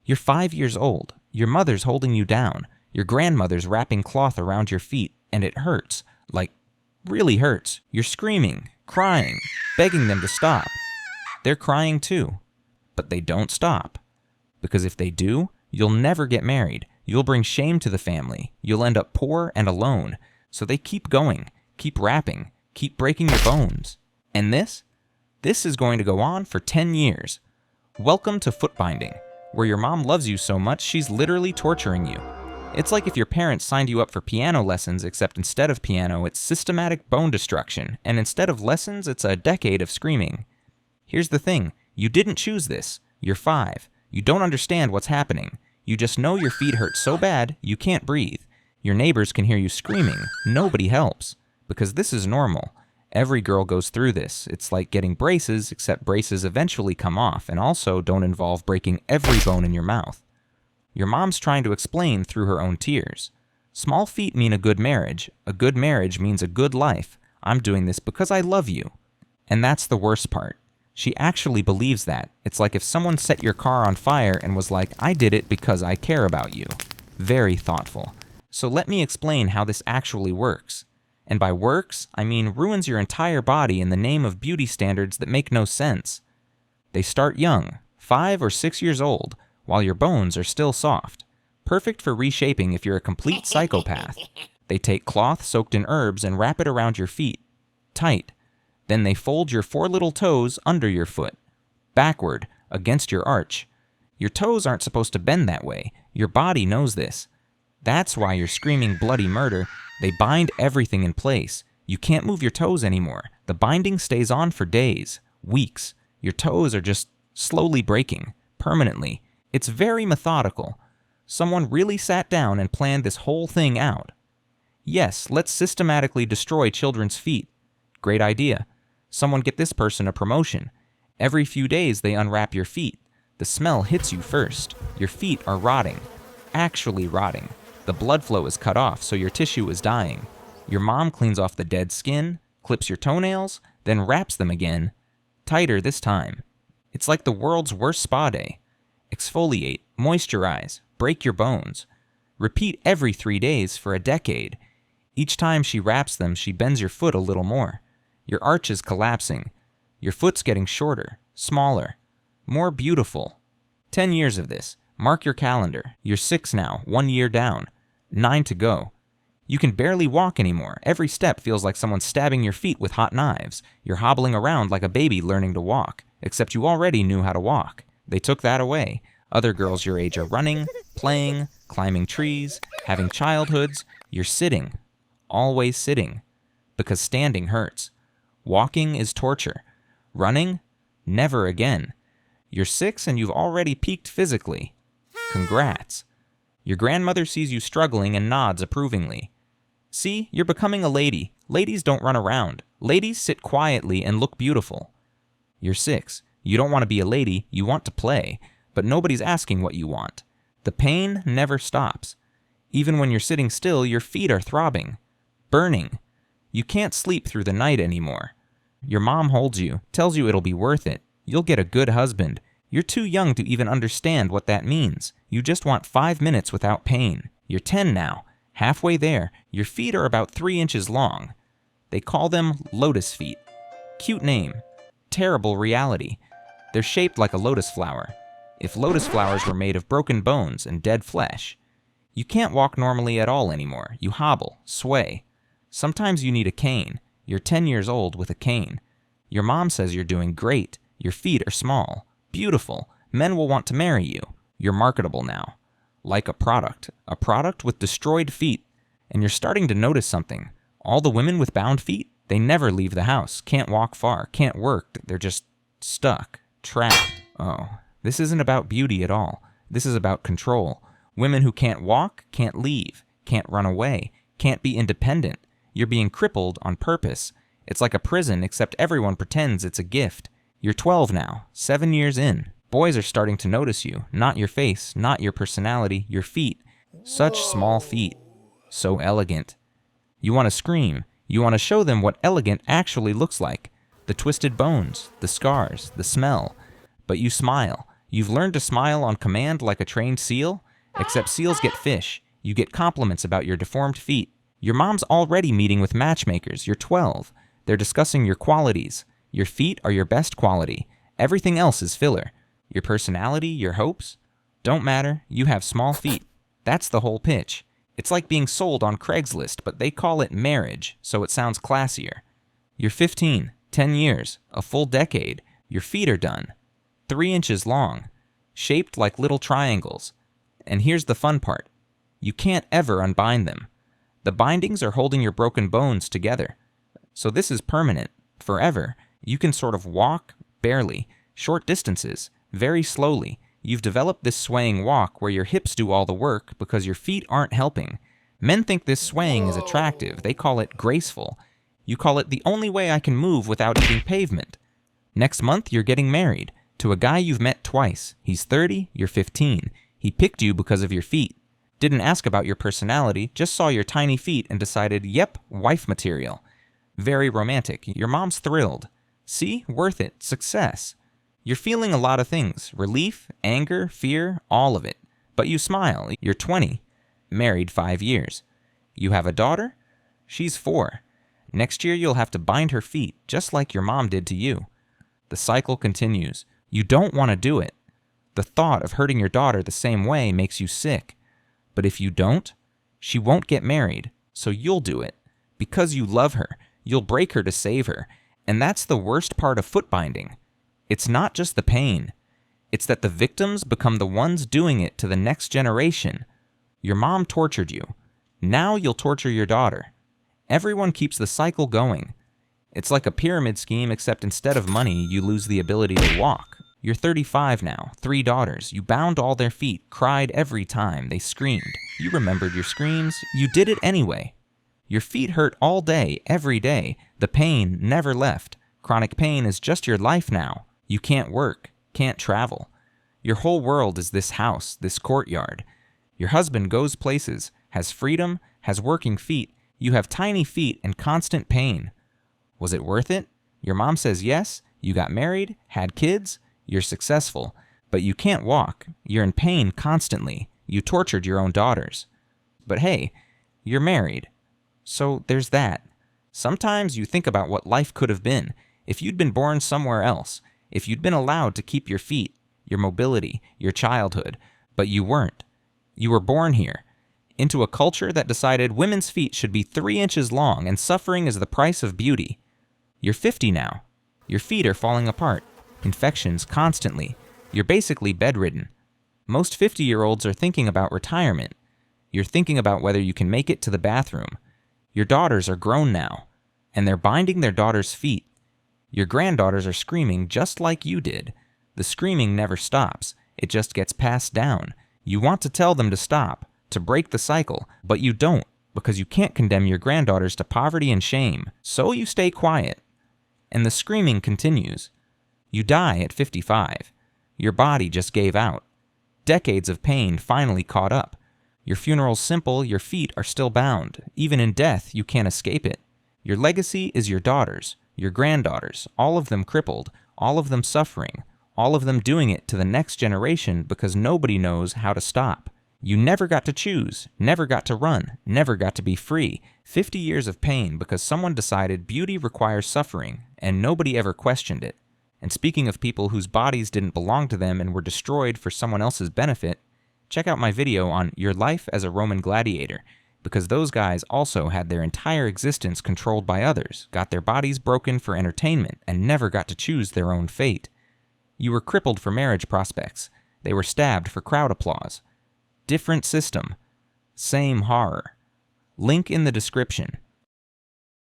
You're 5 years old. Your mother's holding you down. Your grandmother's wrapping cloth around your feet, and it hurts. Like, really hurts. You're screaming, crying, begging them to stop. They're crying too. But they don't stop. Because if they do, you'll never get married. You'll bring shame to the family. You'll end up poor and alone. So they keep going, keep rapping, keep breaking your bones. And this is going to go on for 10 years. Welcome to Footbinding, where your mom loves you so much she's literally torturing you. It's like if your parents signed you up for piano lessons, except instead of piano, it's systematic bone destruction, and instead of lessons, it's a decade of screaming. Here's the thing, you didn't choose this. You're 5. You don't understand what's happening. You just know your feet hurt so bad, you can't breathe. Your neighbors can hear you screaming. Nobody helps. Because this is normal. Every girl goes through this. It's like getting braces, except braces eventually come off and also don't involve breaking every bone in your mouth. Your mom's trying to explain through her own tears. Small feet mean a good marriage. A good marriage means a good life. I'm doing this because I love you. And that's the worst part. She actually believes that. It's like if someone set your car on fire and was like, I did it because I care about you. Very thoughtful. So let me explain how this actually works. And by works, I mean ruins your entire body in the name of beauty standards that make no sense. They start young, 5 or 6 years old, while your bones are still soft. Perfect for reshaping if you're a complete psychopath. They take cloth soaked in herbs and wrap it around your feet. Tight. Then they fold your 4 little toes under your foot. Backward, against your arch. Your toes aren't supposed to bend that way. Your body knows this. That's why you're screaming bloody murder. They bind everything in place. You can't move your toes anymore. The binding stays on for days, weeks. Your toes are just slowly breaking, permanently. It's very methodical. Someone really sat down and planned this whole thing out. Yes, let's systematically destroy children's feet. Great idea. Someone get this person a promotion. Every few days they unwrap your feet. The smell hits you first. Your feet are rotting. Actually rotting. The blood flow is cut off, so your tissue is dying. Your mom cleans off the dead skin, clips your toenails, then wraps them again. Tighter this time. It's like the world's worst spa day. Exfoliate, moisturize, break your bones. Repeat every 3 days for a decade. Each time she wraps them, she bends your foot a little more. Your arch is collapsing. Your foot's getting shorter, smaller, more beautiful. 10 years of this. Mark your calendar. You're 6 now, 1 year down. 9 to go. You can barely walk anymore. Every step feels like someone stabbing your feet with hot knives. You're hobbling around like a baby learning to walk, except you already knew how to walk. They took that away. Other girls your age are running, playing, climbing trees, having childhoods. You're sitting. Always sitting. Because standing hurts. Walking is torture. Running? Never again. You're 6 and you've already peaked physically. Congrats. Your grandmother sees you struggling and nods approvingly. See, you're becoming a lady. Ladies don't run around. Ladies sit quietly and look beautiful. You're 6. You don't want to be a lady, you want to play. But nobody's asking what you want. The pain never stops. Even when you're sitting still, your feet are throbbing. Burning. You can't sleep through the night anymore. Your mom holds you, tells you it'll be worth it. You'll get a good husband. You're too young to even understand what that means. You just want 5 minutes without pain. You're 10 now. Halfway there. Your feet are about 3 inches long. They call them lotus feet. Cute name. Terrible reality. They're shaped like a lotus flower. If lotus flowers were made of broken bones and dead flesh. You can't walk normally at all anymore. You hobble, sway. Sometimes you need a cane. You're 10 years old with a cane. Your mom says you're doing great. Your feet are small. Beautiful. Men will want to marry you. You're marketable now. Like a product. A product with destroyed feet. And you're starting to notice something. All the women with bound feet, they never leave the house. Can't walk far. Can't work. They're just stuck. Trapped. Oh, this isn't about beauty at all. This is about control. Women who can't walk, can't leave. Can't run away. Can't be independent. You're being crippled on purpose. It's like a prison, except everyone pretends it's a gift. You're 12 now, 7 years in. Boys are starting to notice you. Not your face, not your personality, your feet. Such small feet. So elegant. You want to scream. You want to show them what elegant actually looks like. The twisted bones, the scars, the smell. But you smile. You've learned to smile on command like a trained seal, except seals get fish. You get compliments about your deformed feet. Your mom's already meeting with matchmakers. You're 12. They're discussing your qualities. Your feet are your best quality. Everything else is filler. Your personality, your hopes, don't matter. You have small feet. That's the whole pitch. It's like being sold on Craigslist, but they call it marriage, so it sounds classier. You're 15, 10 years, a full decade. Your feet are done. 3 inches long, shaped like little triangles. And here's the fun part. You can't ever unbind them. The bindings are holding your broken bones together. So this is permanent, forever. You can sort of walk, barely, short distances, very slowly. You've developed this swaying walk where your hips do all the work because your feet aren't helping. Men think this swaying is attractive. They call it graceful. You call it the only way I can move without eating pavement. Next month, you're getting married to a guy you've met twice. He's 30, you're 15. He picked you because of your feet. Didn't ask about your personality, just saw your tiny feet and decided, yep, wife material. Very romantic. Your mom's thrilled. See? Worth it. Success. You're feeling a lot of things. Relief, anger, fear, all of it. But you smile. You're 20. Married 5 years. You have a daughter? She's 4. Next year you'll have to bind her feet, just like your mom did to you. The cycle continues. You don't want to do it. The thought of hurting your daughter the same way makes you sick. But if you don't, she won't get married, so you'll do it. Because you love her, you'll break her to save her. And that's the worst part of footbinding. It's not just the pain. It's that the victims become the ones doing it to the next generation. Your mom tortured you. Now you'll torture your daughter. Everyone keeps the cycle going. It's like a pyramid scheme, except instead of money, you lose the ability to walk. You're 35 now, 3 daughters. You bound all their feet, cried every time they screamed. You remembered your screams. You did it anyway. Your feet hurt all day, every day. The pain never left. Chronic pain is just your life now. You can't work, can't travel. Your whole world is this house, this courtyard. Your husband goes places, has freedom, has working feet. You have tiny feet and constant pain. Was it worth it? Your mom says yes. You got married, had kids. You're successful, but you can't walk. You're in pain constantly. You tortured your own daughters. But hey, you're married. So there's that. Sometimes you think about what life could have been if you'd been born somewhere else, if you'd been allowed to keep your feet, your mobility, your childhood, but you weren't. You were born here, into a culture that decided women's feet should be 3 inches long and suffering is the price of beauty. You're 50 now. Your feet are falling apart. Infections constantly. You're basically bedridden. Most 50-year-olds are thinking about retirement. You're thinking about whether you can make it to the bathroom. Your daughters are grown now, and they're binding their daughters' feet. Your granddaughters are screaming just like you did. The screaming never stops. It just gets passed down. You want to tell them to stop, to break the cycle, but you don't, because you can't condemn your granddaughters to poverty and shame. So you stay quiet. And the screaming continues. You die at 55. Your body just gave out. Decades of pain finally caught up. Your funeral's simple, your feet are still bound. Even in death, you can't escape it. Your legacy is your daughters, your granddaughters, all of them crippled, all of them suffering, all of them doing it to the next generation because nobody knows how to stop. You never got to choose, never got to run, never got to be free. 50 years of pain because someone decided beauty requires suffering, and nobody ever questioned it. And speaking of people whose bodies didn't belong to them and were destroyed for someone else's benefit, check out my video on Your Life as a Roman Gladiator, because those guys also had their entire existence controlled by others, got their bodies broken for entertainment, and never got to choose their own fate. You were crippled for marriage prospects. They were stabbed for crowd applause. Different system. Same horror. Link in the description.